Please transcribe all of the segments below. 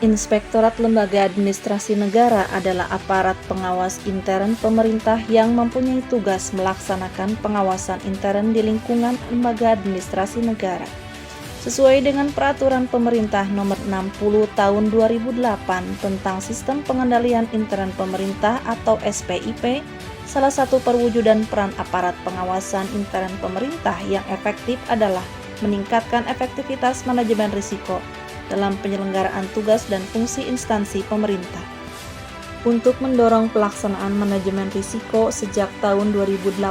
Inspektorat Lembaga Administrasi Negara adalah aparat pengawas intern pemerintah yang mempunyai tugas melaksanakan pengawasan intern di lingkungan lembaga administrasi negara. Sesuai dengan Peraturan Pemerintah Nomor 60 Tahun 2008 tentang Sistem Pengendalian Intern Pemerintah atau SPIP, salah satu perwujudan peran aparat pengawasan intern pemerintah yang efektif adalah meningkatkan efektivitas manajemen risiko dalam penyelenggaraan tugas dan fungsi instansi pemerintah. Untuk mendorong pelaksanaan manajemen risiko sejak tahun 2018,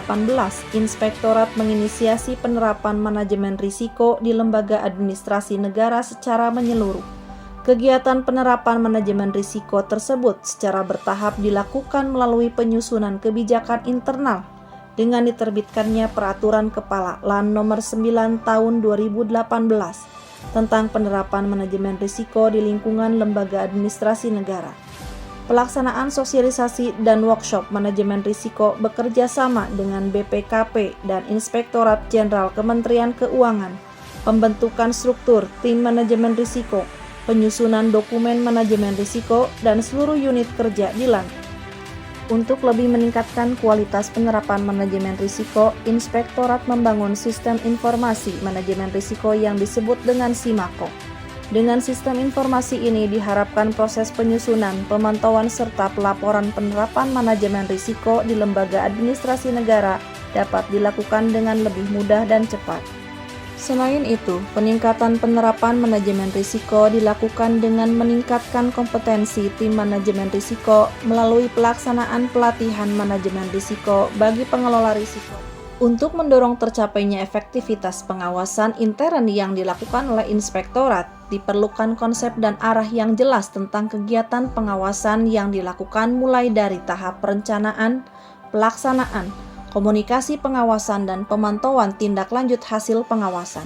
Inspektorat menginisiasi penerapan manajemen risiko di lembaga administrasi negara secara menyeluruh. Kegiatan penerapan manajemen risiko tersebut secara bertahap dilakukan melalui penyusunan kebijakan internal dengan diterbitkannya Peraturan Kepala LAN Nomor 9 Tahun 2018 tentang penerapan manajemen risiko di lingkungan lembaga administrasi negara. Pelaksanaan sosialisasi dan workshop manajemen risiko bekerja sama dengan BPKP dan Inspektorat Jenderal Kementerian Keuangan, pembentukan struktur tim manajemen risiko, penyusunan dokumen manajemen risiko, dan seluruh unit kerja di LAN. Untuk lebih meningkatkan kualitas penerapan manajemen risiko, Inspektorat membangun sistem informasi manajemen risiko yang disebut dengan SIMAKO. Dengan sistem informasi ini diharapkan proses penyusunan, pemantauan, serta pelaporan penerapan manajemen risiko di lembaga administrasi negara dapat dilakukan dengan lebih mudah dan cepat. Selain itu, peningkatan penerapan manajemen risiko dilakukan dengan meningkatkan kompetensi tim manajemen risiko melalui pelaksanaan pelatihan manajemen risiko bagi pengelola risiko. Untuk mendorong tercapainya efektivitas pengawasan intern yang dilakukan oleh Inspektorat, diperlukan konsep dan arah yang jelas tentang kegiatan pengawasan yang dilakukan mulai dari tahap perencanaan, pelaksanaan, komunikasi pengawasan, dan pemantauan tindak lanjut hasil pengawasan.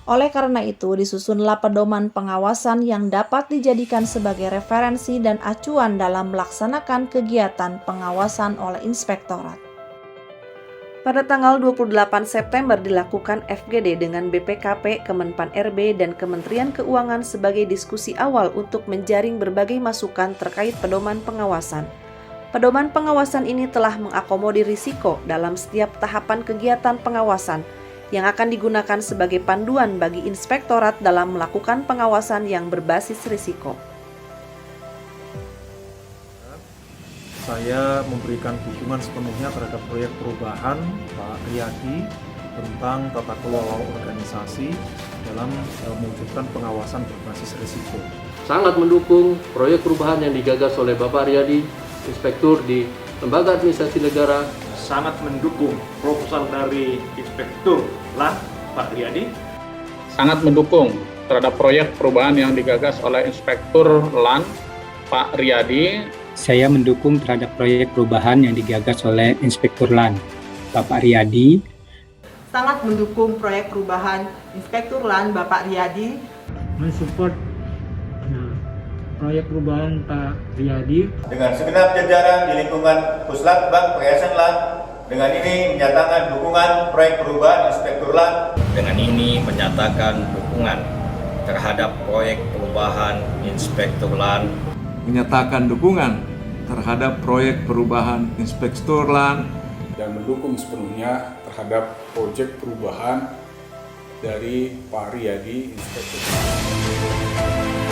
Oleh karena itu, disusunlah pedoman pengawasan yang dapat dijadikan sebagai referensi dan acuan dalam melaksanakan kegiatan pengawasan oleh Inspektorat. Pada tanggal 28 September dilakukan FGD dengan BPKP, Kemenpan RB, dan Kementerian Keuangan sebagai diskusi awal untuk menjaring berbagai masukan terkait pedoman pengawasan. Pedoman pengawasan ini telah mengakomodir risiko dalam setiap tahapan kegiatan pengawasan yang akan digunakan sebagai panduan bagi Inspektorat dalam melakukan pengawasan yang berbasis risiko. Saya memberikan dukungan sepenuhnya terhadap proyek perubahan Pak Riyadi tentang tata kelola organisasi dalam mewujudkan pengawasan berbasis risiko. Sangat mendukung proyek perubahan yang digagas oleh Bapak Riyadi, Inspektur di Lembaga Administrasi Negara. Sangat mendukung proposal dari Inspektur LAN Pak Riyadi. Sangat mendukung terhadap proyek perubahan yang digagas oleh Inspektur LAN Pak Riyadi. Saya mendukung terhadap proyek perubahan yang digagas oleh Inspektur LAN Bapak Riyadi. Sangat mendukung proyek perubahan Inspektur LAN Bapak Riyadi. Mensupport proyek perubahan Pak Riyadi. Dengan segenap jajaran di lingkungan Puslat Bank Perhiasan LAN, dengan ini menyatakan dukungan proyek perubahan Inspektur LAN. Dengan ini menyatakan dukungan terhadap proyek perubahan Inspektur LAN. Menyatakan dukungan terhadap proyek perubahan Inspektur LAN dan mendukung sepenuhnya terhadap proyek perubahan dari Pak Riyadi Inspektur LAN.